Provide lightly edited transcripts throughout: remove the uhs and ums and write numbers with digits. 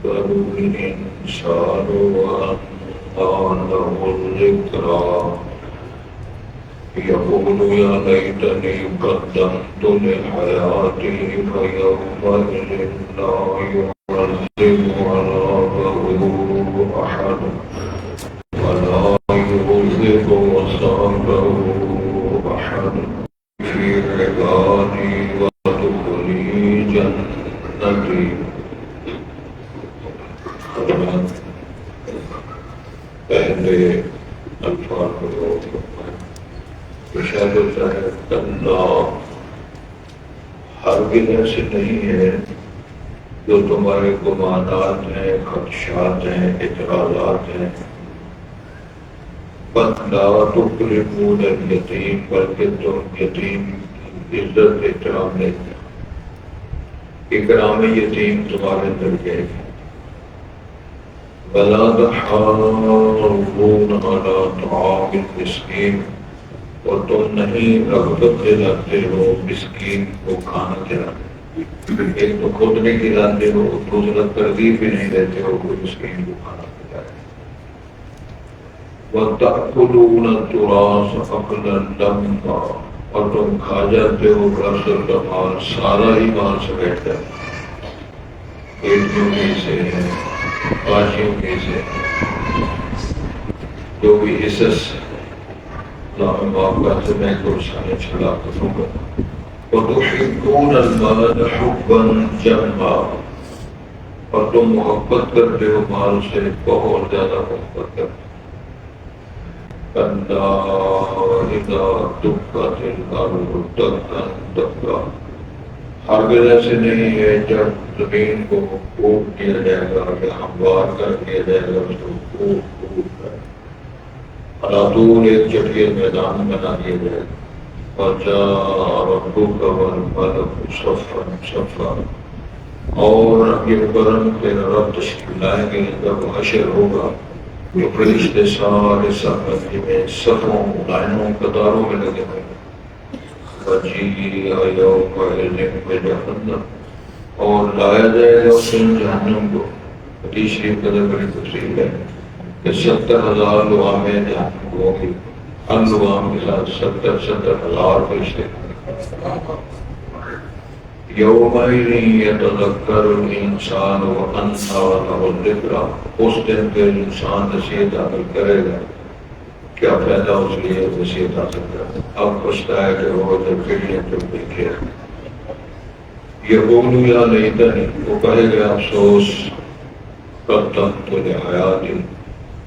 الإنسان وأنى له الذكرى يقول يا ليتني قدمت لحياتي فيومئذ لا يعذب عذابه أحد ولا يوثق وثاقه أحد في عبادي وادخلي جنتي. پہلے الفاظ ارشاد ہوتا ہے اللہ ہرگز ایسے نہیں ہے جو تمہارے گمانات ہیں، خدشات ہیں، اعتراضات ہیں. بندہ تکرمون الیتیم، بلکہ تم یتیم کی عزت احترام لیتے ہیں. اکرام یتیم تمہارے اندر گئے. ولا تحاضون على طعام المسکین، اور تم نہیں رغبت دلاتے ہو مسکین کو کھانا کھلانے. ایک تو خود نہیں کھلاتے ہو، دوسرا ترغیب بھی نہیں دیتے ہو کوئی مسکین کو کھانا کھلائے. وَتَأْكُلُونَ التُّرَاثَ أَكْلًا لَمًّا، اور تم کھا جاتے ہو رسل کا مال، سارا ہی مال سمیٹ جاتا ہے. بیٹیوں میں سے ہے، باشیوں میں سے جو بھی حصص اللہ باپ کا سے میں کو سارے چھڑا کروں گا. وَتُحِبُّونَ الْمَالَ حُبًّا جَمًّا، اور تم محبت کرتے ہو مال سے، بہت زیادہ محبت کرتے ہو. كَلَّا إِذَا دُكَّتِ الْأَرْضُ دَكًّا دَكًّا، ہرگز ایسے نہیں ہے جب زمین کو کوٹ دیا جائے گا یا ہموار کر دیا جائے گا، اس کو کوٹ کر دور ایک چٹیل میدان بنا دیا جائے گا. وَجَاءَ رَبُّكَ وَالْمَلَكُ صَفًّا صَفًّا، اور یہ کرم تیرا رب تشریف لائیں گے جب حشر ہوگا. جو فرشتے سارے سرمدی میں صفوں لائنوں قطاروں میں لگے ہوئے. وَجِيءَ يَوْمَئِذٍ بِجَهَنَّمَ، اور لایا جائے گا اس دن جہنم کو. حدیث شریف کا بڑی تفصیل ہے کہ 70,000 لوامیں جہنم کو ہوں گی، ہر لوام کے ساتھ 70,000 فرشتے. یومئذ یتذکر الانسان وانى له الذکریٰ، اس دن پھر انسان نصیحت حاصل کرے گا. کیا فائدہ اس لیے نصیحت حاصل کرے؟ اب پچھتائے کہ وہ جب پھرنے تم دیکھے. یقول یا لیتنی، وہ کہے گا افسوس، قدمت لحیاتی،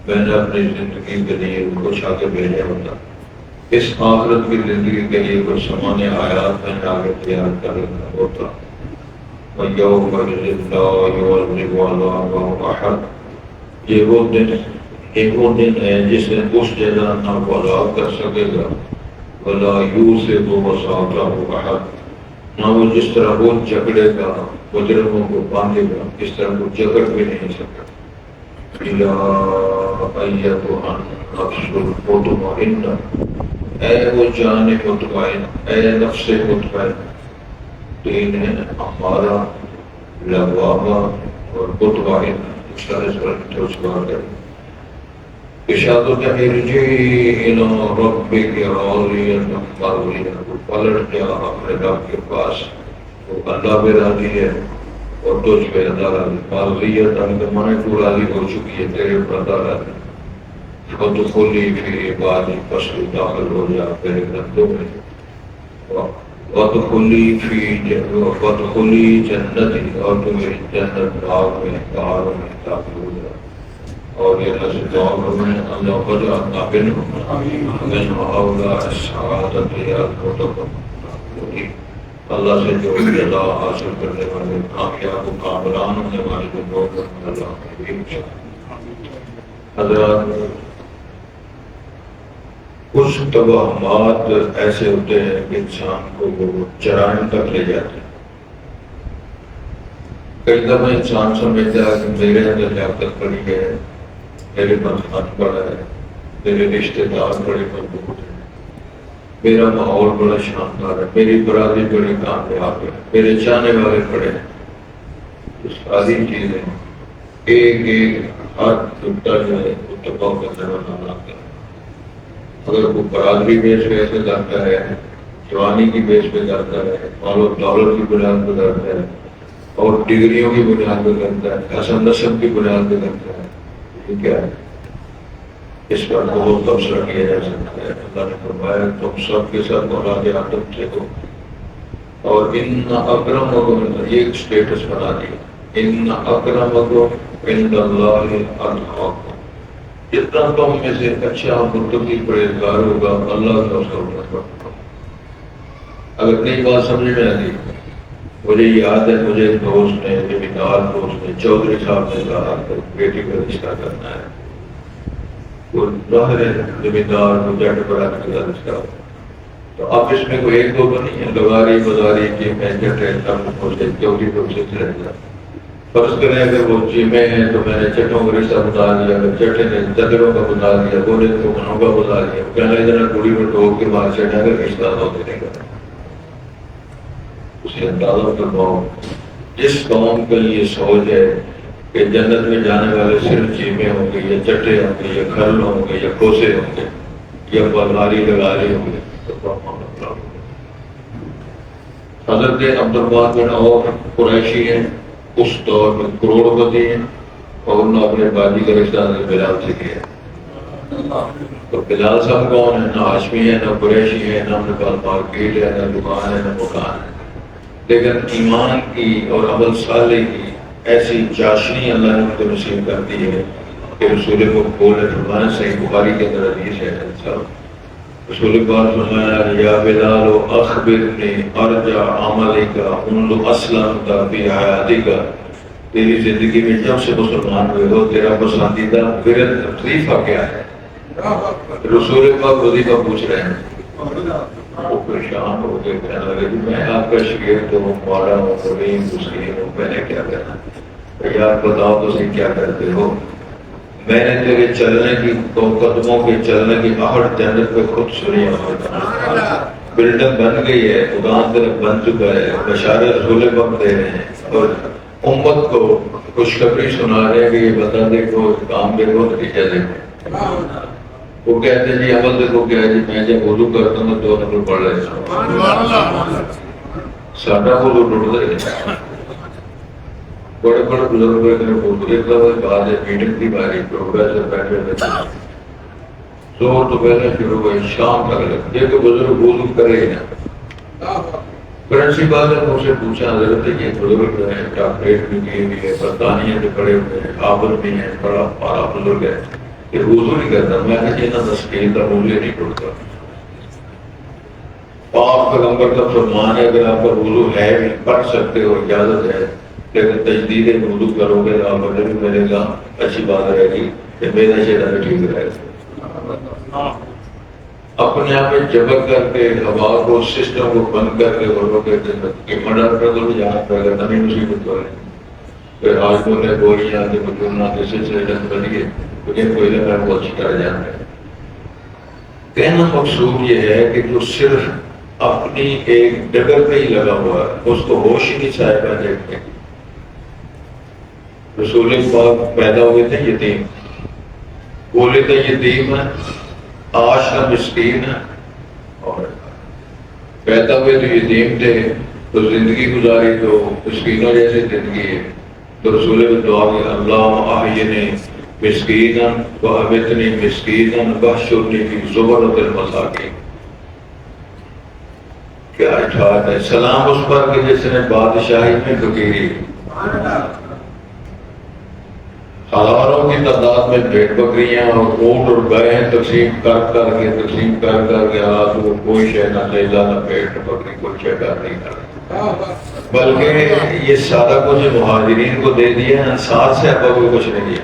میں نے اپنی زندگی کے لیے کچھ آگے بھیجا ہوتا، اس آخرت کی زندگی کے لیے کچھ سامان آیات میں نے آگے تیار کر رکھا ہوتا. وَيَوْمَئِذٍ لَا يُعَذِّبُ عَذَابَهُ أَحَدٌ، یہ وہ دن ہے جس نے اس جگہ نہ کو عذاب کر سکے گا. وَلَا يُوثِقُ وَثَاقَهُ أَحَدٌ، نہ وہ جس طرح وہ جکڑے گا مجرموں کو باندھے گا اس طرح وہ جکڑ بھی نہیں سکتا. یا ایتھا النفس المطمئنہ، اے وہ جان مطمئن، اے نفس مطمئن. تین ہے ہمارا لوامہ اور مطمئن، اس طرح ارشاد ارجعی الی ربک راضیۃ مرضیہ، پلٹ جا اپنے رب کے پاس، وہ اللہ پہ راضی ہے اور تجھ پہ اللہ راضی. مرضیۃ مانے تو راضی ہو چکی ہے، تیرے پر اللہ راضی. فادخلی فی عبادی، پس داخل ہو جا میرے بندوں میں. وادخلی جنتی، اور تو میری جنت باغ میں باغوں میں داخل ہو جا. اور یہ اللہ سے دعا کروں اللہ وجعلنا منهم من هؤلاء السعادة المتقين، اللہ سے جو رضا حاصل کرنے والے کامیاب و کامران ہونے والے جو لوگ اللہ کے حضرات. کچھ توہمات ایسے ہوتے ہیں کہ انسان کو وہ جرائم تک لے جاتے ہیں. کئی دفعہ انسان سمجھتا ہے کہ میرے اندر لیاقت پڑی ہے، میرے مذہب بڑا ہے، میرے رشتے دار بڑے مضبوط ہیں، میرا ماحول بڑا شاندار ہے، میری برادری بڑی کامیاب ہے، میرے چاہنے والے بڑے ہیں. ساری چیزیں ایک ایک ہر نقطہ جو ہے اتفاق کرنے والا بناتا ہے. اگر وہ برادری بیس پہ ایسے کرتا ہے، جوانی کی بیس پہ کرتا ہے، مال و دولت کی بنیاد پہ کرتا ہے، اور ڈگریوں کی بنیاد پہ کرتا ہے، حسن نسب کی بنیاد پہ کرتا ہے، یہ کیا ہے؟ اس پر بہت تبصرہ کیا جا سکتا ہے. اللہ نے فرمایا تم سب کے ساتھ اولاد آدم سے ہو، اور ان اکرمکم، یہ اسٹیٹس بنا دیا، ان اکرمکم عند اللہ اتقاکم، جتنا تم میں سے اچھا متقی پرہیزگار ہوگا اللہ کا اس کا رتبہ بڑھتا. اگر نئی بات سمجھ میں آتی، مجھے یاد ہے مجھے ایک دوست نے، زمیندار دوست نے، چودھری صاحب نے کہا کہ بیٹی کا رشتہ کرنا ہے. وہ ظاہر ہے زمیندار کو جٹ برات کا رشتہ، تو اب اس میں کوئی ایک دو تو نہیں ہے، لگاری بازاری کی میں جٹ ہے سب مجھے چودھری دوست سے رہ گیا. فرض کریں اگر وہ جیمے ہیں تو میں نے چٹوں کا رشتہ بتا دیا، اگر چٹے نے چدروں کا بتا دیا، بولے تو منوں کا بتا دیا، کہنے جنا کڑی میں ٹوک کے مار چڑھا اگر رشتہ نہ ہوتے نہیں کرنا. اسے اندازہ کرواؤ جس قوم کا یہ سوچ ہے کہ جنت میں جانے والے صرف چیمے ہوں گے یا چٹے ہوں گے یا کھرل ہوں گے یا کھوسے ہوں گے یا بازاری لگاری ہوں گے، تو حضرت عبدالرحمن بن عوف قریشی ہیں، اس دور میں کروڑ پتی ہیں، اور انہوں نے اپنے باجی کا رشتہ بلال سے کیا. تو بلال صاحب کون ہے؟ نہ ہاشمی ہے، نہ قریشی ہے، نہ اپنے پاس مارکیٹ ہے، نہ دکان ہے، نہ مکان ہے، لیکن ایمان کی اور عمل صالح کی ایسی چاشنی اللہ نے ان کو نصیب کر دی ہے کہ رسول کو بولے فرمایا، صحیح بخاری کے اندر حدیث ہے رسول پاک فرمایا یا بلال اخبرنی ارجع عملک منذ اسلمت فی حیاتک، تیری زندگی میں جب سے مسلمان ہوئے ہو تیرا پسندیدہ ورد وظیفہ کیا ہے؟ رسول پاک وظیفہ پوچھ رہے ہیں. وہ پریشان ہو کے کہنے لگے میں آپ کا شگرد ہوں، ماڑا ہوں، غریب مسکین ہوں، میں نے کیا کرنا؟ یار بتاؤ تو صحیح کیا کرتے ہو؟ میں نے تیرے چلنے کی قدموں کے چلنے کی آہٹ جنت پہ خود سنی ہے. بلڈنگ بن گئی ہے، دکان طرف بن چکا ہے، بشارے رسول پاک دے رہے ہیں اور امت کو خوشخبری سنا رہے ہیں کہ یہ بتا دیکھو، کام دیکھو، نتیجہ دیکھو. وہ کہتے ہیں جی عمل دیکھو کیا ہے جی، میں جب وضو کرتا ہوں 2 نمبر پڑھ لیتا ہوں. ساڈا وضو ٹوٹ گیا. بڑے بڑے بزرگ ایک بات ہے، میٹنگ کی باری پروفیسر بیٹھے ہوئے زور تو پہلے شروع ہوئی، شام تک یہ کہ بزرگ وضو کرے ہی نا. پرنسپل نے مجھ سے پوچھا حضرت یہ بزرگ ہیں، ڈاکٹریٹ بھی کی ہوئی ہے، برطانیہ سے پڑے ہوئے ہیں، حافظ بھی ہیں، بڑا بڑا بزرگ ہے، یہ وضو نہیں کرتا. میں نے کہا نا تسکین کا وضو نہیں ٹوٹتا. پاک پیغمبر کا فرمان ہے اگر آپ کا وضو ہے بھی پڑھ سکتے ہو، اجازت ہے، لیکن تجدید وضو کرو گے آپ کو بھی ملے گا. اچھی بات رہے گی کہ میرا شہر بھی ٹھیک رہے گا. اپنے آپ میں جبر کر کے ہوا کو سسٹم کو بند کر کے بولو کہ مرڈر کر دو جہاں پہ اگر نئی مصیبت ہو رہی پھر آج بولے گولیاں کے بچوں کے سلسلے ڈنگ بنیے لیکن کوئی لگا وہ اچھی طرح جان رہے. کہنا مقصود یہ ہے کہ جو صرف اپنی ایک ڈگر پہ ہی لگا ہوا ہے اس کو ہوش ہی نہیں صاحبہ دیکھتے. رسول پاک پیدا ہوئے تھے یتیم، بولے تھے یتیم ہے، آج کا مسکین ہے، اور پیدا ہوئے تو یتیم تھے تو زندگی گزاری تو مسکینوں جیسے زندگی ہے. تو رسول میں دعا کہ اللہ احیینی مسکینا وامیتنی مسکینا واحشرنی فی زمرۃ المساکین. کیا ٹھاٹ ہے، سلام اس پر کہ جس نے بادشاہی میں فقیری، ہزاروں کی تعداد میں بھیڑ بکریاں اور اونٹ اور گائے تقسیم کر کے حالات کو کوئی شے نہ لیلا نہ بھیڑ نہ بکری کوئی شے نہیں کر، بلکہ یہ سارا کچھ مہاجرین کو دے دیا، انصار سے ابا کو کچھ نہیں دیا.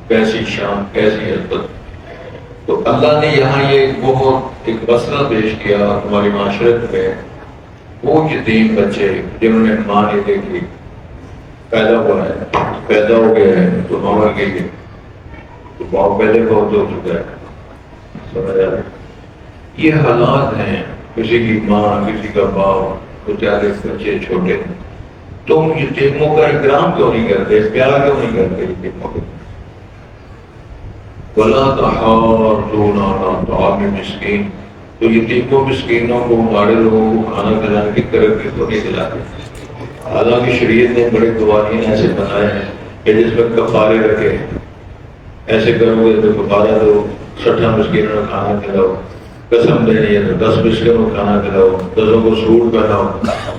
کیسی شان، کیسی عزت. تو اللہ نے یہاں یہ بہت ایک مسئلہ پیش کیا ہماری معاشرت میں. وہ یتیم بچے جنہوں نے ماں نہیں دیکھی، پیدا ہوا ہے، پیدا ہو گئے ہیں تو ماں مر گئی ہے تو باپ پہلے بہت ہو چکا ہے. سمجھا؟ یہ حالات ہیں. کسی کی ماں، کسی کا باپ، بیچارے بچے چھوٹے ہیں. تم یتیموں کا اکرام کیوں نہیں کرتے، پیار کیوں نہیں کرتے یتیموں کے؟ وَلَا تَحَاضُّونَ عَلَىٰ طَعَامِ الْمِسْكِينِ، تو یتیموں مسکینوں کو، ہمارے لوگوں کو کھانا کھلانے کی ترقی کو نہیں دلاتے۔ حالانکہ شریعت نے بڑے قوانین ایسے بنائے ہیں کہ جس میں کفارے رکھے، ایسے کرو گے تو کفارہ دو، 60 مسکینوں کو کھانا کھلاؤ، قسم دینی ہے تو 10 مسکینوں کو کھانا کھلاؤ، 10 کو سوٹ پہناؤ۔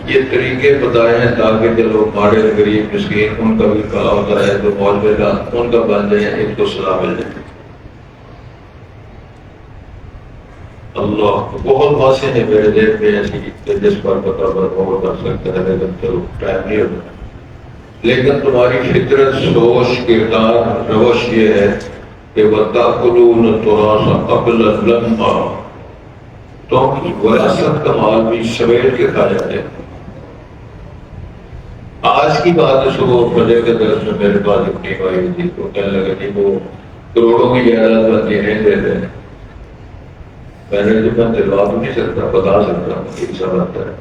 یہ طریقے بتائے ہیں تاکہ چلو ماڑے غریب مسکین ان کا بھی بھلا ہوتا ہے، تو موج میلا ان کا بن جائے، ایک تو سزا مل جائے۔ اللہ بہت باتیں ہیں میرے ذہن میں ایسی کہ جس پر پتہ بر کر سکتا ہے، لیکن چلو ٹائم نہیں ہوتا۔ لیکن تمہاری فطرت، سوچ، کردار، روش یہ ہے کہ وَتَأْكُلُونَ التُّرَاثَ أَكْلًا لَمًّا، تم وراثت کا مال بھی سمیٹ کے کھا جاتے ہیں۔ آج کی بات ہے، صبح فجر کے درس میں میرے پاس ایک ٹیم آئی تھی، تو کہنے لگا کہ وہ کروڑوں کی جائیداد بندی نہیں دیتے ہیں۔ میں نے جو میں دلوا تو نہیں سکتا، بتا سکتا ہوں سب آتا ہے۔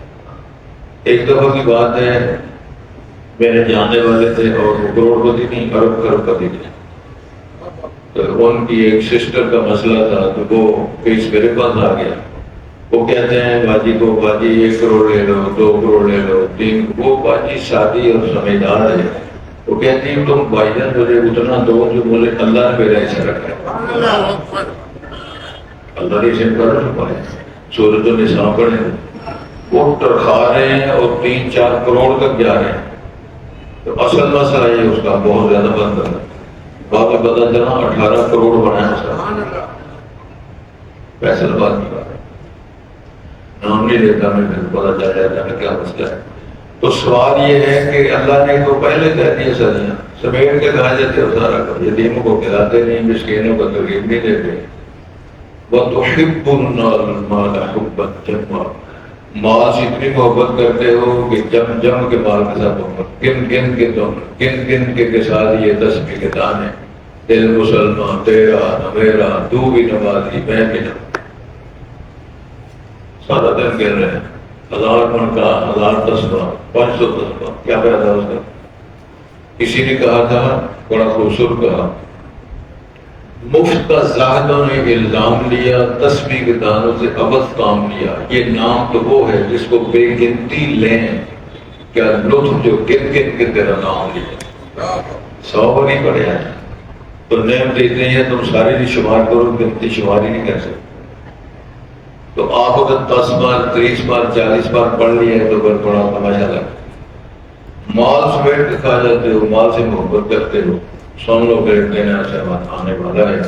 ایک دفعہ کی بات ہے، میرے جاننے والے تھے اور وہ کروڑ پتی نہیں، ارب پتی تھے۔ تو ان کی ایک سسٹر کا مسئلہ تھا، تو وہ کیس میرے پاس آ گیا۔ وہ کہتے ہیں باجی کو، باجی 1 کروڑ لے لو، 2 کروڑ لے لو، 3۔ وہ باجی شادی اور سمجھدار ہے، وہ کہتی ہے تم بھائی جان مجھے اتنا دو جو مجھے اللہ نے میرا ایسا رکھا ہے۔ اللہ نے اسے کر چکا ہے، سورۃ النساء پڑھیں، وہ ٹرکھا رہے ہیں اور 3-4 کروڑ تک جا رہے ہیں۔ تو اصل مسئلہ یہ اس کا بہت زیادہ بند ہے، بعد میں پتا چلا 18 کروڑ بنا ہے۔ فیصل بات کی بات ہے، نام نہیں لیتا میں، پھر پتا چل جاتا ہے کیا مسئلہ ہے۔ تو سوال یہ ہے کہ اللہ نے تو پہلے کہہ دیا سزیاں سمیٹ کے کھا جاتے ہو سارا کر، یتیموں کو کھلاتے نہیں، مسکینوں کو ترغیب نہیں دیتے۔ وَتُحِبُّونَ الْمَالَ حُبًّا جَمًّا، مال سے اتنی محبت کرتے ہو کہ جم کے مال کے ساتھ محبت، گن کے ساتھ یہ تسبیح کے دانے، دل مسلمان تیرا نہ میرا، تو بھی نمازی میں بھی نہ، سارا دن گن رہے ہیں، 1000 من کا 1000 تسبیح، 500 تسبیح، کیا فائدہ اس کا؟ کسی نے کہا تھا، بڑا خوبصورت کہا، مفت کا زاہدوں نے الزام لیا، تسبیح کے دانوں سے ابد کام لیا۔ یہ نام تو وہ ہے جس کو بے گنتی لیں، کیا لطف جو گن کے تیرا نام لیا، 100 نہیں پڑے ہیں تو نعمت اتنی ہے تم ساری نہیں شمار کرو، گنتی شماری نہیں کر سکتے۔ تو آپ اگر 10 بار 30 بار 40 بار پڑھ لیا ہے تو پھر بڑا تماشا لگا۔ مال سمیٹ کے کھا جاتے ہو، مال سے محبت کرتے ہو، سن لو پھر دینا سے آنے والا ہے،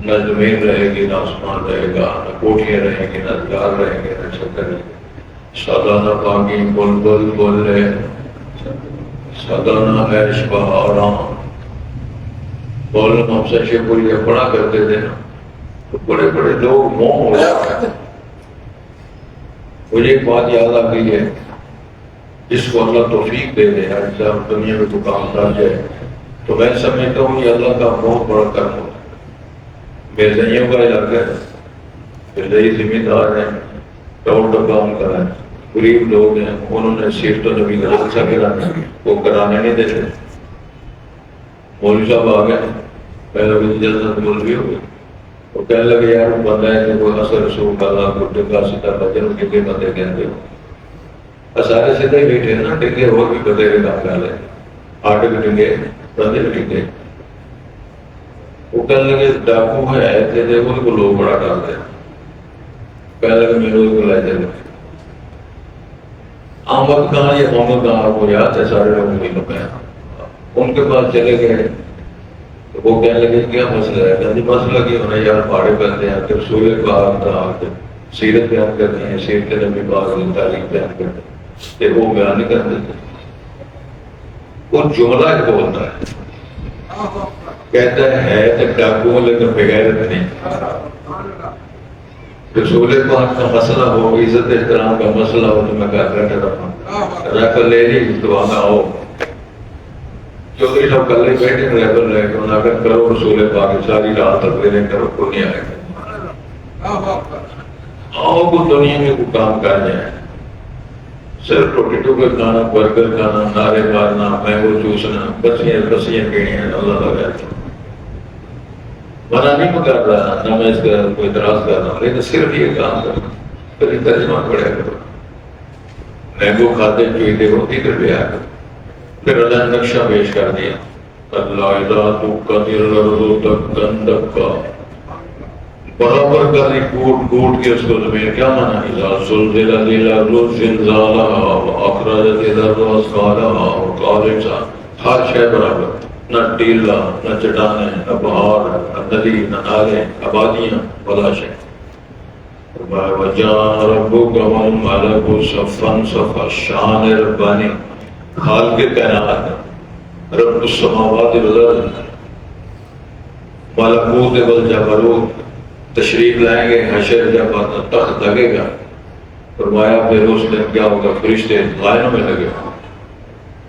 نہ زمین رہے گی، نہ آسمان رہے گا، نہ کوٹیاں رہیں گی، نہ دیوار رہیں گے، نہ چھتر رہیں گے۔ سادانہ پاکی بلبل بول رہے، سادانہ عیش بہارام، بولنا ہم سے شکریہ پڑھا کرتے تھے نا، تو بڑے بڑے لوگ موہ ہو جاتے ہیں۔ مجھے ایک بات یاد آ گئی ہے، جس کو اللہ توفیق دے دے ہر انسان دنیا میں تو کام کر جائے، تو میں سمجھتا ہوں یہ اللہ کا بہت بڑا کرم ہوتا ہے۔ بیزئیوں کا علاقہ ہے، بیزئی زمیندار ہیں، ٹاؤن کا کام کرا ہے، غریب لوگ ہیں، انہوں نے صرف تو نبی کا جلسہ کرانا، وہ کرانے نہیں دیتے۔ مولوی صاحب آ گئے، پہلے بھی جلسہ مولوی ہو گئے، وہ کہنے لگے یار وہ بندہ ہے کہ کوئی اثر رسول کا اللہ کو ڈنگا سیدھا بجن کے کوئی بندے کہتے ہو، سارے سیدھے ہی بیٹھے نا، ڈنگے اور بھی بدے کے کام کر لیں، آٹے کے ڈنگے بندے بھی ڈنگے۔ وہ کہنے لگے ڈاکو ہے ایسے تھے، ان کو لوگ بڑا ڈالتے ہیں، کہنے لگے میرے کو لائے تھے آمد کہاں یا محمد کہاں، آپ کو یاد ہے سارے لوگ نہیں لوگ ہیں، ان کے پاس چلے گئے۔ وہ کہنے لگے کیا مسئلہ ہے؟ کہ مسئلہ کیا ہونا یار، پہاڑے بنتے ہیں، پھر سورج پاک تھا، سیرت بیان کرتے ہیں، سیرت نبی پاک کی تعریف بیان کرتے ہیں، پھر وہ بیان نہیں کرتے تھے۔ وہ جملہ ایک بولتا ہے، کہتا ہے کہ ڈاکو لیکن بغیرت نہیں۔ رسول پاک کا مسئلہ ہو، عزت احترام کا مسئلہ ہو تو میں کہتا رہا ریفر لے لی تو آنا ہو، چودھری صاحب کل ہی بیٹھے ریفر لے کے انہوں نے کرو رسول پاک ساری رات تک دینے کرو، کو نہیں آئے گا۔ آؤ کو دنیا میں کوئی کام کر جائے، صرف روٹی ٹوکر کھانا، برگر کھانا، نعرے مارنا، مینگو چوسنا، بسیاں گھڑیاں اللہ لگا تھا۔ منع نہیں کر رہا، نہ میں اس کا کوئی اعتراض کر رہا ہوں، لیکن صرف یہ کام کرنا، پھر ترجمہ پڑے گا۔ مینگو کھاتے پیتے ہوتی پھر بھی آئے، پھر اللہ نے نقشہ پیش کر دیا، اللہ اذا دکت الارض دکا دکا، برابر کر دی کوٹ کوٹ کے اس کو زمین، کیا مانا؟ اذا زلزلت الارض زلزالها واخرجت الارض اثقالها وقال الانسان، ہر شے برابر، نہ ٹیلا، نہ چٹانیں، نہ پہاڑ، نہ ندی، نہ نالے، آبادیاں، بلا شے۔ وَجَاءَ رَبُّكَ وَالْمَلَكُ صَفًّا صَفًّا، شان ربانی، خالق کائنات، رب السماوات والارض، ملکوت والجبروت، تشریف لائیں گے حشر جب تخت لگے گا، فرمایا پھر اس دن کیا ہوگا؟ فرشتے لائنوں میں لگے،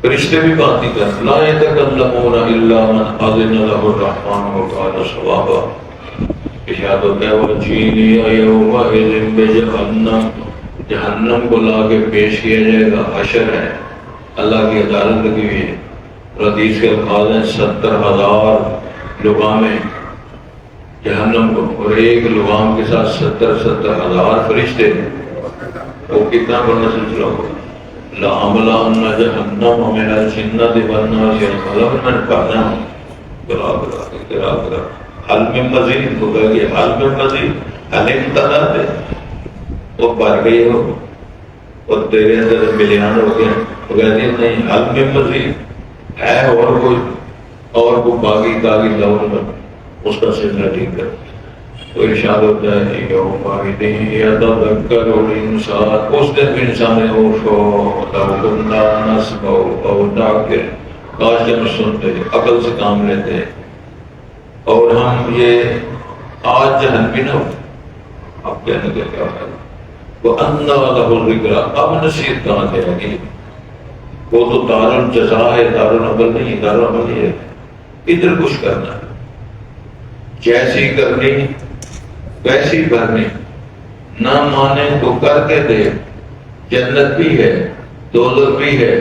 فرشتے بھی بات نہیں کرتے، لا يتكلمون الا من اذن له الرحمن وقال صوابا۔ ارشاد ہوتا ہے وَجِيءَ يَوْمَئِذٍ بِجَهَنَّمَ، جہنم کو لا کے پیش کیا جائے گا، حشر ہے، اللہ کی عدالت لگی ہوئی ہے، اور حدیث کے الفاظ ہیں 70,000 لگامیں جہنم کو، اور ایک لغام کے ساتھ 70,000 فرشتے، وہ کتنا بڑا سلسلہ ہوگا۔ لَأَمْلَأَنَّ جَهَنَّمَ مِنَ الْجِنَّةِ وَالنَّاسِ أَجْمَعِينَ، من پڑھنا برابر حل میں مزید ہوگا، یہ حل میں مزید حل امتداد ہے، وہ بھر گئی ہو اور تیرے اندر ملیان ہو گیا، وہ کہتے ہیں نہیں حل میں مزید ہے، اور کوئی باغی کاغی لاؤ میں اس کا سلسلہ ٹھیک ہے۔ تو ارشاد ہوتا ہے یومئذ یتذکر الانسان، اس دن انسان اوفو لو کنا نسمع او نعقل، کاش ہم سنتے عقل سے کام لیتے اور ہم یہ آج جہل بھی نہ ہو۔ اب کہنے کا کیا ہے وَأَنَّا لَهُ الذِّكْرَىٰ، اب نصیحت کہاں سے آئے گی؟ وہ تو دار الجزا ہے، دار العمل نہیں، دار العمل نہیں ہے، ادھر کچھ کرنا ہے، جیسی کرنی ویسی بھرنی، نہ مانے تو کر کے دے، جنت بھی ہے دوزخ بھی ہے،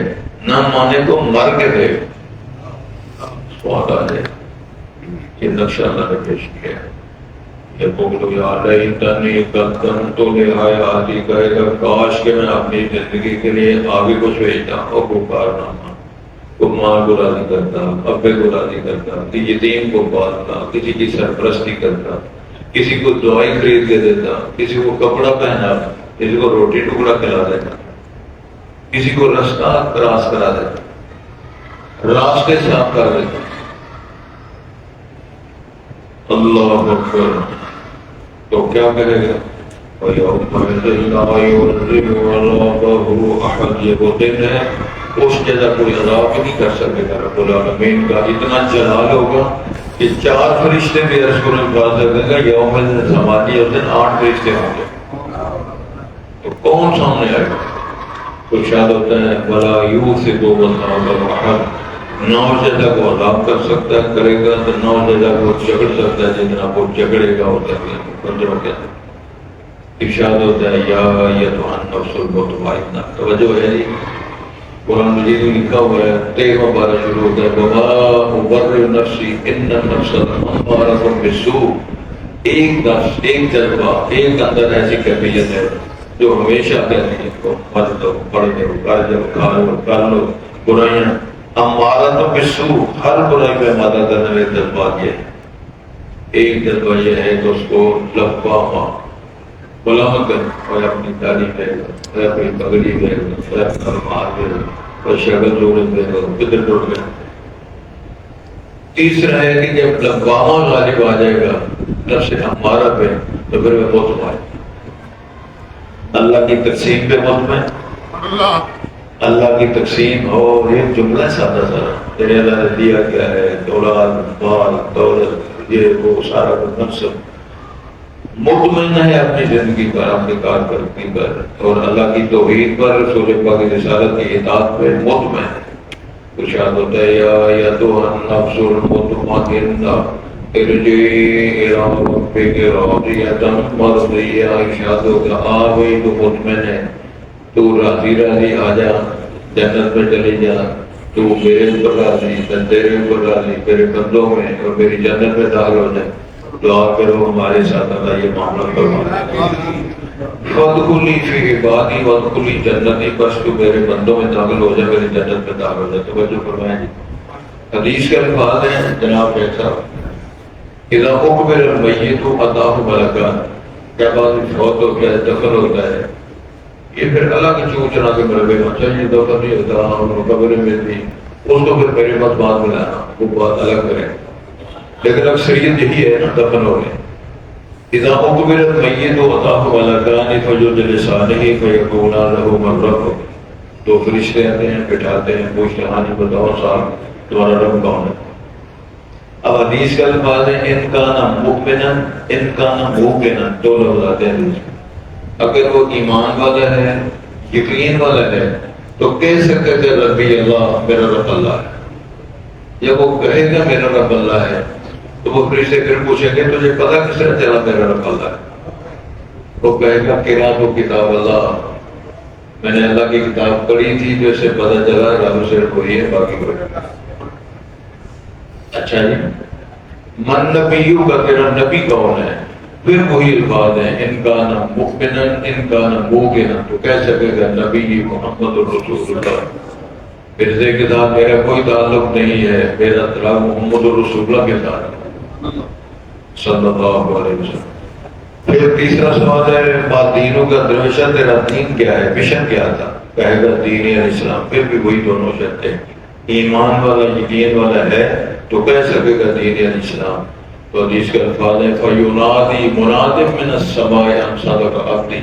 نہ مانے تو مر کے دے۔ سوال آ جائے، یہ نقشہ اللہ نے پیش کیا ہے۔ یہ بولو یا لیتنی قدمت لحیاتی، کہے گا کاش کہ میں اپنی زندگی کے لیے آگے کچھ بھیجتا، اور وہ کارنامہ، کو ماں کو راضی کرتا، ابے کو راضی کرتا، کسی یتیم کو پالتا، کسی کی سرپرستی کرتا، کسی کو دوائی خرید کے دیتا، کسی کو کپڑا پہنا، کسی کو روٹی ٹکڑا کھلا دیتا، کسی کو رستہ کراس کرا دیتا، راستے صاف کر دیتا۔ اللہ اکبر، تو کیا کرے گا؟ وَيَوْمَئِذٍ لَا يُعَذِّبُ عَذَابَهُ أَحَدٌ، یہ وہ دن ہے اس جیسا کوئی عذاب بھی نہیں کر سکے گا رب العالمین کا، اتنا جلال ہوگا کہ 4 فرشتے بھی عرض کو الفاظ لگیں گے، یوم سماجی اس دن 8 فرشتے ہوں گے، تو کون سامنے آئے گا؟ تو شاید ہوتا ہے وَلَا يُوثِقُ وَثَاقَهُ أَحَدٌ، 9 جیسا کو عذاب کر سکتا ہے، کرے گا تو 9 جیسا کو جھگڑ سکتا ہے جتنا وہ جھگڑے گا ہوتا ہے بندروں کے اندر۔ ارشاد ہوتا ہے یا ایھا النفس المطمئنہ، توجہ ہے جی، قرآن مجید میں لکھا ہوا ہے 13واں پارہ شروع ہوتا ہے وما ابرئ نفسی ان النفس لامارۃ بالسوء، ایک نفس، ایک جذبہ، ایک اندر ایسی کیفیت ہے جو ہمیشہ کہتی ہے کو مت دو، پڑھ دو، کر دو، کر لو برائیاں، امارۃ بالسوء، ہر برائی پہ مادہ کرنے والے جذبات یہ ہے۔ ایک جذبہ یہ ہے کہ اس کو لفاما غلام کر، اور اپنی تعلیم دے گا، اور اپنی پگڑی دے گا، اور اپنا مال دے گا، اور شکل جوڑ دے گا، بدر ٹوٹ گیا۔ تیسرا ہے کہ جب لفاما غالب آ جائے گا نفس ہمارا پہ، تو پھر وہ مطمئن، اللہ کی تقسیم پہ مطمئن، اللہ کی تقسیم ہو، ایک جملہ ہے سادہ سارا، تیرے اللہ نے دیا کیا ہے، اولاد، مال، دولت، یہ وہ سارا منصب، مطمئن ہے اپنی زندگی پر، اپنی کارکردگی پر، اور اللہ کی توحید پر، رسول پاک کی رسالت کی اطاعت پر مطمئن ہے۔ ارشاد ہوتا ہے یا ایھا النفس المطمئنہ ارجعی الی ربک راضیۃ مرضیہ، ارشاد ہوگا آ وہی تو مطمئن ہے، تو راضی راضی آ جا، جنت میں چلی جا، تو میرے اوپر راضی، تیرے اوپر راضی، میرے بندوں میں اور میری جنت میں داخل ہو جائے۔ دعا کرو ہمارے ساتھ اللہ یہ معاملہ فرمائے۔ وَادْخُلِي فِي عِبَادِي وَادْخُلِي جنتی، بس تو میرے بندوں میں داخل ہو جائے، میری جنت میں داخل ہو جائے۔ توجہ فرمائیں جی، حدیث کے الفاظ ہیں جناب شیخ صاحب، اذا اقبل المیت اتاہ ملکان، جب آدمی فوت ہو گیا دفن ہوتا ہے، یہ پھر الگ چون چنا کے ملبے میں چاہیے دفن نہیں ہوتا، ہم قبر میں بھی اس کو پھر میرے پاس بات ملانا، وہ بات الگ کریں، لیکن اکثریت یہی ہے دفن ہو گئے۔ اذا اقبل المیت اتاہ ملکان فیجلسانہ فیقولان لہ من ربک، دو فرشتے آتے ہیں، بٹھاتے ہیں، پوچھتے ہیں ہاں جی بتاؤ صاحب تمہارا رب کون ہے؟ اب حدیث کا الفاظ ہے ان کانا مؤمنا ان کانا موقنا، دو لفظ آتے ہیں حدیث میں۔ اگر وہ ایمان والا ہے، یقین والا ہے، تو کہہ سکتے تھے ربی اللہ، میرا رب اللہ ہے۔ جب وہ کہے گا میرا رب اللہ ہے تو وہ فرشتے پھر پوچھیں گے تجھے پتہ کس طرح چلا میرا رب اللہ ہے؟ وہ کہے گا قرأت کتاب اللہ، میں نے اللہ کی کتاب پڑھی تھی جو اسے پتہ چلا رب صرف وہی ہے، باقی کوئی نہیں۔ اچھا جی، من نبیو کا تیرا نبی کون ہے؟ پھر وہی الفاظ ہیں ان کانا مؤمنا ان کانا موقنا، تو کہہ سکے گا نبی محمد رسول اللہ، مرزے کے ساتھ میرا کوئی تعلق نہیں ہے، میرا تعلق محمد رسول اللہ کے ساتھ صلی اللہ علیہ وسلم۔ پھر تیسرا سوال ہے بات دینوں کا، درویشہ تیرا دین کیا ہے، مشن کیا تھا؟ کہے گا دین اسلام، پھر بھی وہی دونوں شرطیں، ایمان والا یقین والا ہے تو کہہ سکے گا دین اسلام۔ تو حدیث کے الفاظ ہیں فَيُنَادِي مُنَادٍ مِّنَ السَّمَاءِ أَن صَدَقَ عَبْدِي،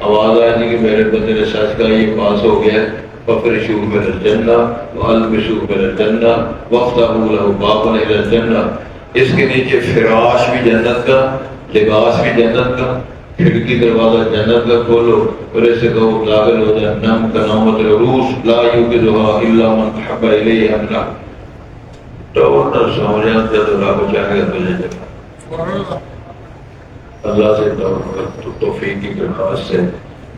آواز آئے گی کہ میرے بندے نے سچ کہا، یہ پاس ہو گیا، فَفْرِشُوهُ مِنَ الْجَنَّةِ وَأَلْبِسُوهُ مِنَ الْجَنَّةِ وَافْتَحُوا لَهُ بَابًا إِلَى الْجَنَّةِ، اس کے نیچے فراش بھی جنت کا، لباس بھی جنت کا، کھڑکی دروازہ جنت کا کھولو، اور اسے کہو داخل ہو جائے، نم کا نومت العروس لا يوقظها الا من حب الیہ امنا، تو نہ سمجھا جب رب چاہے گا تجھے جگہ۔ اللہ سے توفیق کی درخواست ہے،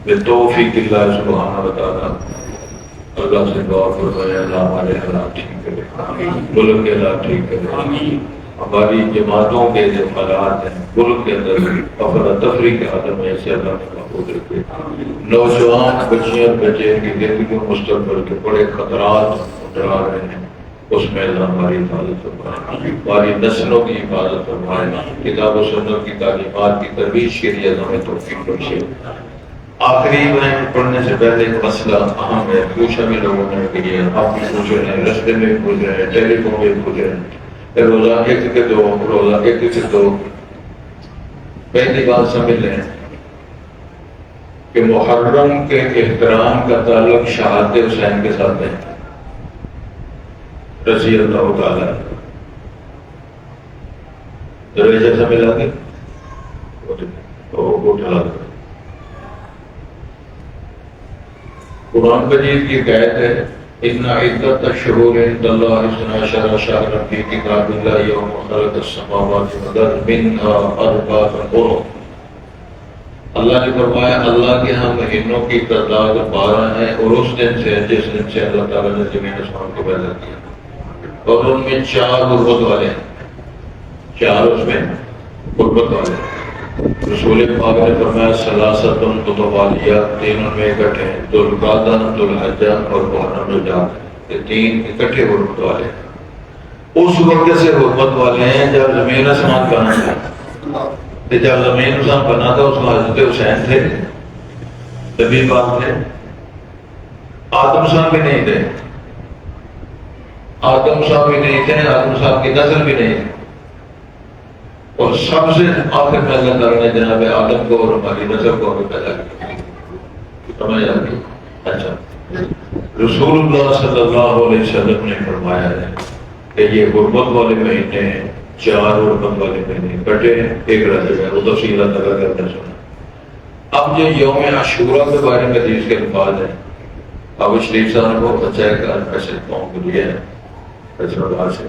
بتوفیق اللہ سبحانہ وتعالی اللہ سے دعا فرمائے اللہ ہمارے حالات ٹھیک کرے، ملک کے حالات ٹھیک کرے، ہماری جماعتوں کے جو حالات ہیں ملک کے اندر افراتفری کے عالم میں سے اللہ نے محفوظ رکھے، نوجوان بچیاں بچے کی زندگی مستقبل کے بڑے خطرات ڈرا رہے ہیں، اس میں اللہ ہماری حفاظت فرمائے، ہماری نسلوں کی حفاظت فرمائے، کتاب و سنت کی تعلیمات کی ترویج کے لیے ہمیں توفیق بخشے۔ آخری میں پڑھنے سے پہلے ایک مسئلہ اہم ہے، پوچھا بھی لوگوں نے کہ یہ آپ بھی پوچھ رہے ہیں، رستے میں پوچھ رہے ہیں، ٹیلی فون پہ پوچھ رہے ہیں، روزہ ایک کے دو، روزہ ایک سے دو۔ پہلی بات سمجھ لیں کہ محرم کے احترام کا تعلق شہادت حسین کے ساتھ ہے رضی اللہ تعالیٰ، درویشہ سمجھ لاتے وہ ٹھلا دو۔ قرآن مجید کی قید ہے ان عدت الشہور عند اللہ اثنا عشر شہرا فی کتاب اللہ یوم خلق السماوات والارض منها اربعۃ حرم، اللہ نے فرمایا اللہ کے ہاں مہینوں کی تعداد 12 ہے، اور اس دن سے جس دن سے اللہ تعالیٰ نے زمین آسمان کو پیدا کیا، اور ان میں 4 غربت والے ہیں، 4 اس میں غربت والے ہیں۔ رسول پاک نے فرمایا ثلاثۃ متوالیات، 3 ان میں اکٹھے ہیں، ذوالقعدہ، ذوالحجہ اور محرم رجب، یہ 3 اکٹھے غربت والے ہیں۔ اس وقت سے غربت والے ہیں جب زمین آسمان بنا تھا، جب زمین آسمان بنا تھا اس میں حضرت حسین تھے، نبی پاک تھے، آدم صاحب بھی نہیں تھے، آدم صاحب بھی نہیں تھے، آدم صاحب کی نسل بھی نہیں تھی، اور سب سے آخر میں اللہ تعالیٰ نے جناب آدم کو اور ہماری نسل کو ہمیں پیدا کیا، سمجھ آتی؟ اچھا، رسول اللہ صلی اللہ علیہ وسلم نے فرمایا ہے کہ یہ غربت والے مہینے ہیں، 4 غربت والے مہینے کٹے ہیں، ایک رجب ہے، وہ تفصیل اللہ تعالیٰ کرنا سنا۔ اب جو یوم عاشوراء کے بارے میں حدیث کے الفاظ ہیں، ابو شریف صاحب نے بہت اچھا ایک میسج قوم کو دیا ہے حیدرآباد سے،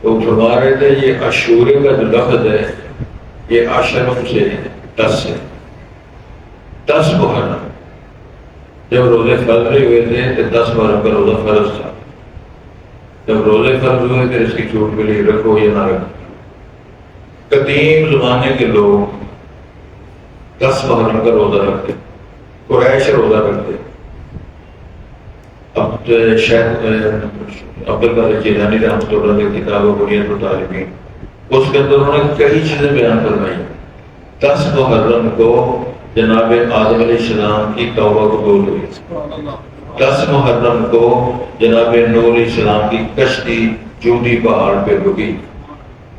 تو فرما رہے تھے یہ عاشورے کا جو لفظ ہے یہ عشرم سے 10 ہے، 10 محرم، جب روزے فرض نہیں ہوئے تھے تو 10 محرم کا روزہ فرض تھا. جب روزے فرض ہوئے پھر اس کی چھوٹ ملی رکھو یا نہ رکھو. قدیم زمانے کے لوگ 10 محرم کا روزہ رکھتے, قریش روزہ رکھتے. اب شیخ عبدالقادر جیلانی رحمۃ اللہ کی کتاب بنیاد الطالبین, اس کے اندر انہوں نے کئی چیزیں بیان فرمائی. 10 محرم کو جناب آدم علیہ السلام کی توبہ قبول ہوئی. 10 محرم کو جناب نوح علیہ السلام کی کشتی جودی پہاڑ پہ رکی.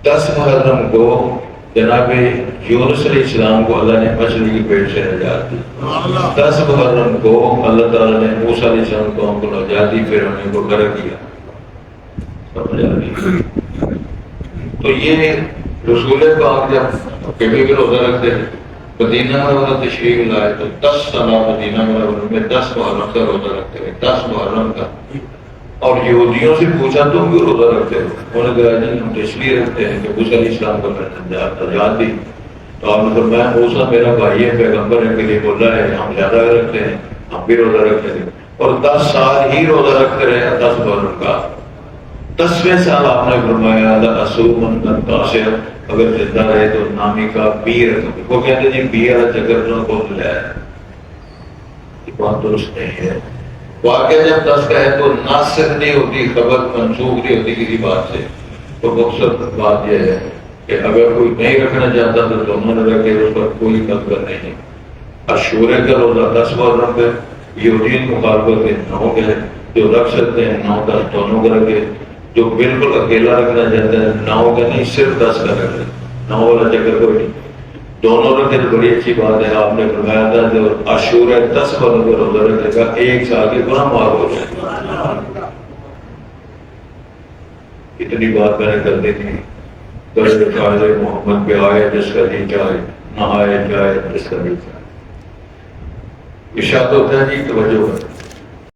10 محرم کو جناب یونس علیہ السلام کو اللہ نے مچھلی کی پیٹ سے نجات دی. 10 محرم کو اللہ تعالیٰ نے موسیٰ علیہ السلام کو نجات دی, پھر انہیں کو غرق کیا. سمجھ آ رہی؟ تو یہ رسول پاک جب کبھی بھی روزہ رکھتے ہیں, مدینہ میں تشریف لائے تو 10 سالہ مدینہ میں 10 محرم کا روزہ رکھتے ہیں, 10 محرم کا. اور یہودیوں سے پوچھا تم کیوں روزہ رکھتے ہو؟ انہوں نے کہا جی ہم اس لیے رکھتے ہیں کہ موسیٰ علیہ السلام کو نجات دی. تو آپ نے فرمایا موسیٰ میرا بھائی ہے, پیغمبر ہے, کے لیے بولا ہے, ہم زیادہ رکھتے ہیں, ہم بھی روزہ رکھتے ہیں. اور 10 سال ہی روزہ رکھتے رہے 10 محرم کا. 10ویں سال آپ نے فرمایا اگر زندہ رہے تو نامی کا بیر, وہ کہتے جی بیر چکر کو ملا ہے, یہ بات درست نہیں ہے. واقعہ جب 10 کا ہے تو ناسخ نہیں ہوتی, خبر منسوخ نہیں ہوتی کسی بات سے. تو مقصد بات یہ ہے کہ اگر کوئی نہیں رکھنا چاہتا تو دونوں نے رکھے, اس پر کوئی قدر نہیں. عاشورہ کا روزہ 10 محرم پہ, یہودین مخالفت کے 9 کے, جو رکھ سکتے ہیں 9 10 دونوں کا رکھے. جو بالکل اکیلا رکھنا چاہتا ہے 9 کا نہیں صرف 10 کا رکھے, 9 والا چکر کوئی نہیں, دونوں رکھے تو بڑی اچھی بات ہے. آپ نے فرمایا تھا جو عاشورہ 10 محرم کا روزہ رکھے گا 1 سال کے گناہ معاف ہو جائے. اتنی بات میں نے کرنی تھی. درد قائد محمد پہ آئے جس کا جی چاہے, نہ آئے جائے جس کا جی چاہے. ارشاد ہوتا ہے جی توجہ